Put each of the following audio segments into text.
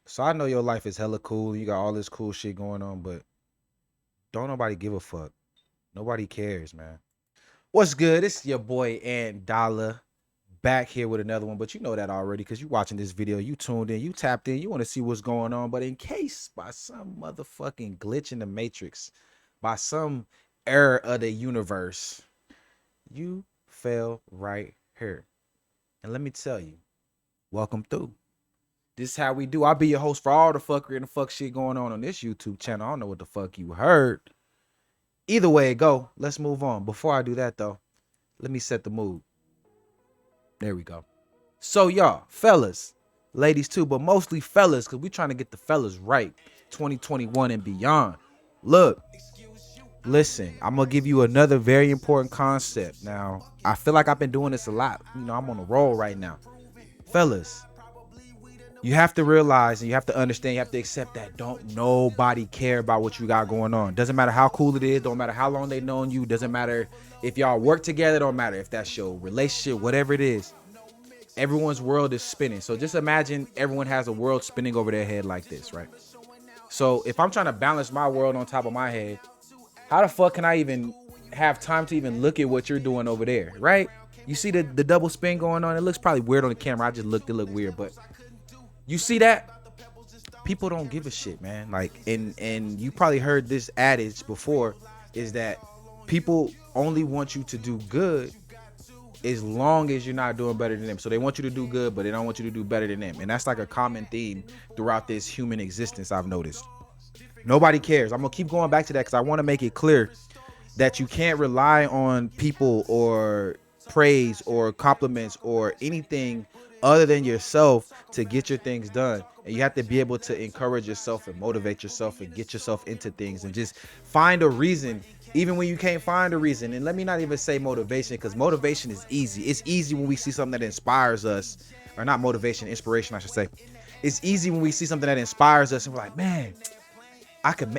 So I know your life is hella cool. You got all this cool shit going on, but don't nobody give a fuck. Nobody cares, man. What's good? It's your boy Ant Dollar back here with another one, but you know that already because you watching this video, you tuned in, you tapped in, you want to see what's going on. But in case by some motherfucking glitch in the matrix, by some error of the universe, you fell right here. And let me tell you, welcome through. This is how we do. I'll be your host for all the fuckery and the fuck shit going on this YouTube channel. I don't know what the fuck you heard. Either way it go, let's move on. Before I do that though, let me set the mood. There we go. So y'all, fellas, ladies too, but mostly fellas, because we trying to get the fellas right. 2021 and beyond. Look, listen, I'm gonna give you another very important concept. Now, I feel like I've been doing this a lot. You know, I'm on a roll right now. Fellas, you have to realize and you have to understand, you have to accept that don't nobody care about what you got going on. Doesn't matter how cool it is, don't matter how long they known you, doesn't matter if y'all work together, don't matter if that's your relationship, whatever it is. Everyone's world is spinning. So just imagine everyone has a world spinning over their head like this, right? So if I'm trying to balance my world on top of my head, how the fuck can I even have time to even look at what you're doing over there, right? You see the double spin going on? It looks probably weird on the camera. I just looked, it looked weird, but you see that? People don't give a shit, man. Like, and you probably heard this adage before, is that people only want you to do good as long as you're not doing better than them. So they want you to do good, but they don't want you to do better than them. And that's like a common theme throughout this human existence, I've noticed. Nobody cares. I'm gonna keep going back to that because I want to make it clear that you can't rely on people or praise or compliments or anything other than yourself to get your things done. And you have to be able to encourage yourself and motivate yourself and get yourself into things and just find a reason even when you can't find a reason. And let me not even say motivation, because motivation is easy. It's easy when we see something that inspires us, or not motivation, inspiration, I should say. It's easy when we see something that inspires us and we're like, man, I could,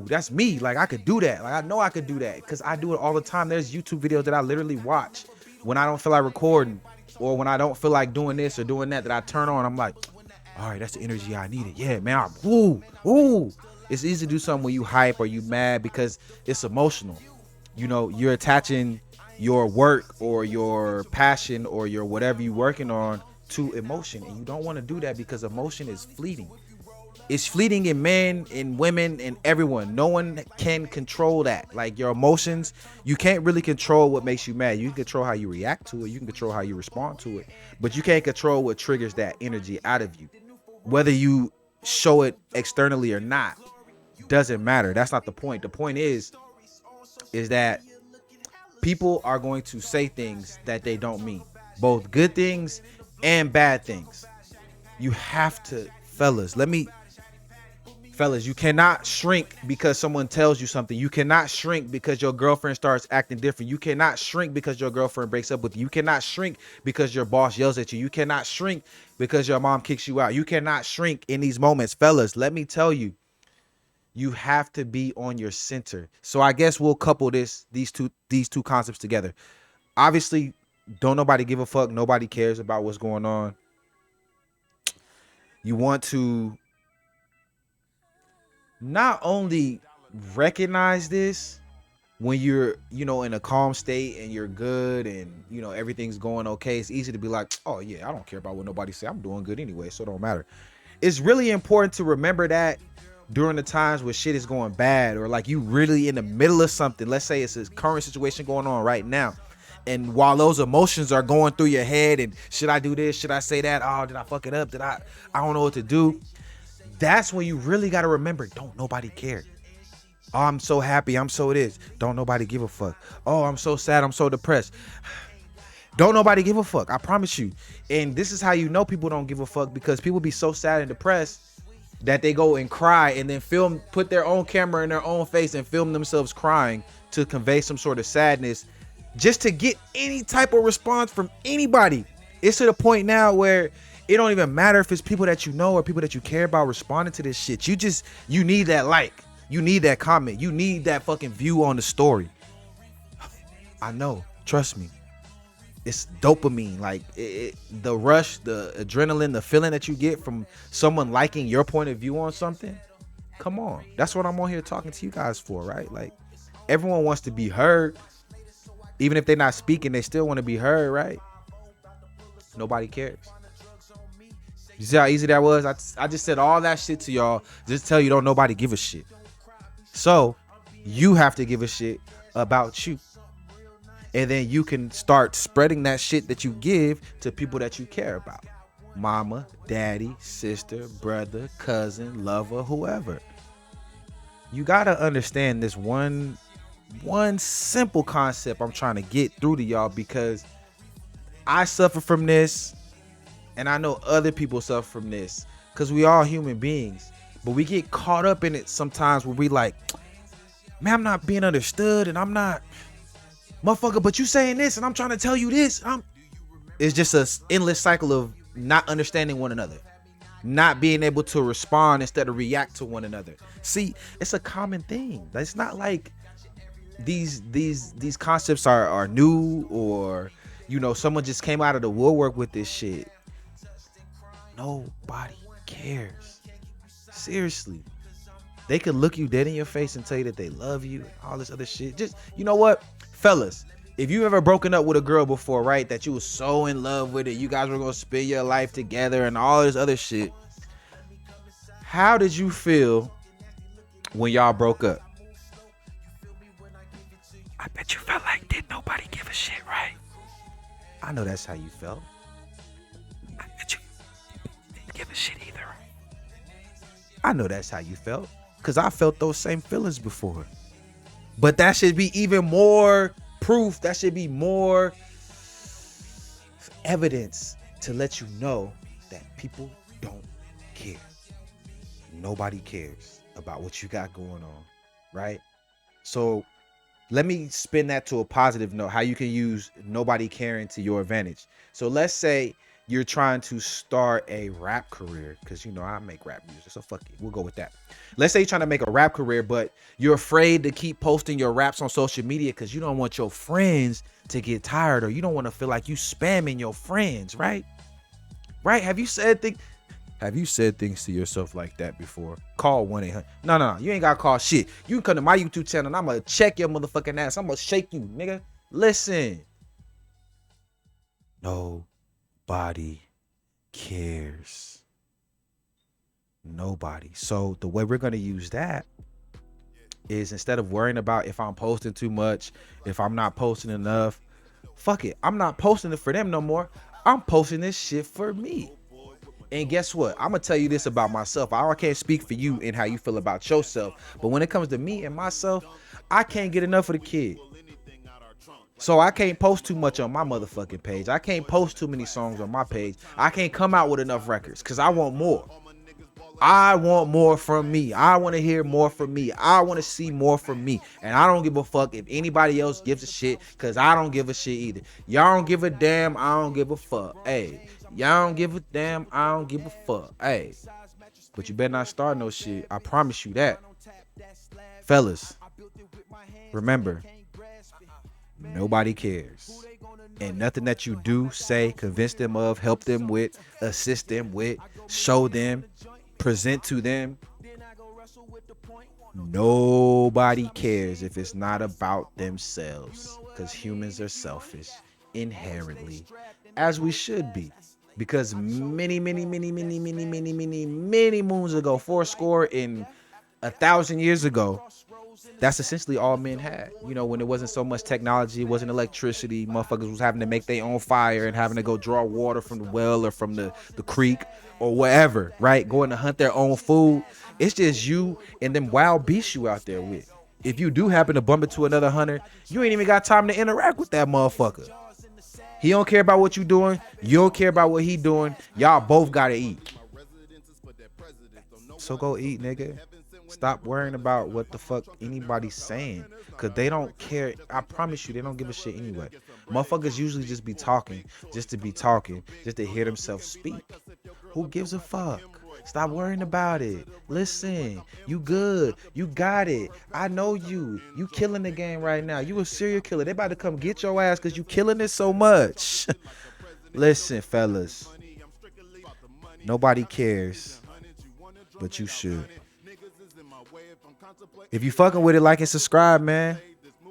that's me. Like, I could do that. Like, I know I could do that because I do it all the time. There's YouTube videos that I literally watch when I don't feel like recording or when I don't feel like doing this or doing that I turn on. I'm like, all right, that's the energy I needed. Yeah, man. It's easy to do something when you hype or you mad because it's emotional. You know, you're attaching your work or your passion or your whatever you're working on to emotion. And you don't want to do that because emotion is fleeting. It's fleeting in men, in women, in everyone. No one can control that. Like, your emotions, you can't really control what makes you mad. You can control how you react to it. You can control how you respond to it. But you can't control what triggers that energy out of you. Whether you show it externally or not, doesn't matter. That's not the point. The point is that people are going to say things that they don't mean. Both good things and bad things. You have to, fellas, you cannot shrink because someone tells you something. You cannot shrink because your girlfriend starts acting different. You cannot shrink because your girlfriend breaks up with you. You cannot shrink because your boss yells at you. You cannot shrink because your mom kicks you out. You cannot shrink in these moments. Fellas, let me tell you, you have to be on your center. So I guess we'll couple these two concepts together. Obviously, don't nobody give a fuck. Nobody cares about what's going on. You want to not only recognize this when you're, in a calm state and you're good and, everything's going okay. It's easy to be like, oh yeah, I don't care about what nobody say. I'm doing good anyway, so it don't matter. It's really important to remember that during the times where shit is going bad, or like you really in the middle of something. Let's say it's a current situation going on right now. And while those emotions are going through your head and should I do this? Should I say that? Oh, did I fuck it up? I don't know what to do. That's when you really got to remember, don't nobody care. Oh, I'm so happy. I'm so this. Don't nobody give a fuck. Oh, I'm so sad. I'm so depressed. Don't nobody give a fuck. I promise you. And this is how you know people don't give a fuck, because people be so sad and depressed that they go and cry and then put their own camera in their own face and film themselves crying to convey some sort of sadness just to get any type of response from anybody. It's to the point now where it don't even matter if it's people that you know or people that you care about responding to this shit. You need that like. You need that comment. You need that fucking view on the story. I know. Trust me. it's dopamine. Like the rush, the adrenaline, the feeling that you get from someone liking your point of view on something. Come on, that's what I'm on here talking to you guys for, right? Like everyone wants to be heard, even if they're not speaking, they still want to be heard, right? Nobody cares. You see how easy that was? I just said all that shit to y'all just tell you don't nobody give a shit. So you have to give a shit about you. And then you can start spreading that shit that you give to people that you care about. Mama, daddy, sister, brother, cousin, lover, whoever. You gotta understand this one simple concept I'm trying to get through to y'all, because I suffer from this and I know other people suffer from this, because we all human beings. But we get caught up in it sometimes where we like, man, I'm not being understood and I'm not, motherfucker, but you saying this and I'm trying to tell you this. It's just a endless cycle of not understanding one another, not being able to respond instead of react to one another. See, it's a common thing. It's not like these concepts are new, or someone just came out of the woodwork with this shit. Nobody cares. Seriously. They could look you dead in your face and tell you that they love you and all this other shit. Just, you know what, fellas, if you ever broken up with a girl before, right, that you was so in love with it, you guys were gonna spend your life together and all this other shit, how did you feel when y'all broke up? I bet you felt like didn't nobody give a shit, right? I know that's how you felt. I bet you didn't give a shit either. I know that's how you felt, because I felt those same feelings before. But that should be even more proof. That should be more evidence to let you know that people don't care. Nobody cares about what you got going on, right? So let me spin that to a positive note, how you can use nobody caring to your advantage. So let's say you're trying to start a rap career, because I make rap music, so fuck it, we'll go with that. Let's say you're trying to make a rap career, but you're afraid to keep posting your raps on social media because you don't want your friends to get tired, or you don't want to feel like you spamming your friends, right? Have you said things to yourself like that before? Call 1-800. No, you ain't gotta call shit. You can come to my YouTube channel and I'm gonna check your motherfucking ass. I'm gonna shake you, nigga. Listen. Nobody cares. Nobody. So the way we're gonna use that is, instead of worrying about if I'm posting too much, if I'm not posting enough, fuck it. I'm not posting it for them no more. I'm posting this shit for me. And guess what? I'm gonna tell you this about myself. I can't speak for you and how you feel about yourself, but when it comes to me and myself, I can't get enough of the kid. So I can't post too much on my motherfucking page. I can't post too many songs on my page. I can't come out with enough records, because I want more. I want more from me. I want to hear more from me. I want to see more from me. And I don't give a fuck if anybody else gives a shit, because I don't give a shit either. Y'all don't give a damn. I don't give a fuck. Hey, y'all don't give a damn. I don't give a fuck. Hey, but you better not start no shit. I promise you that. Fellas, remember, nobody cares. And nothing that you do, say, convince them of, help them with, assist them with, show them, present to them, nobody cares if it's not about themselves, because humans are selfish inherently, as we should be, because many moons ago, 40 and 1,000 years ago, that's essentially all men had. When there wasn't so much technology, it wasn't electricity, motherfuckers was having to make their own fire and having to go draw water from the well or from the creek or wherever, right? Going to hunt their own food. It's just you and them wild beasts you out there with. If you do happen to bump into another hunter, you ain't even got time to interact with that motherfucker. He don't care about what you doing. You don't care about what he doing. Y'all both gotta eat. So go eat, nigga. Stop worrying about what the fuck anybody's saying, because they don't care. I promise you, they don't give a shit anyway. Motherfuckers usually just to be talking, just to hear themselves speak. Who gives a fuck? Stop worrying about it. Listen, you good. You got it. I know you. You killing the game right now. You a serial killer. They about to come get your ass because you killing it so much. Listen, fellas. Nobody cares, but you should. If you fucking with it, like and subscribe, man.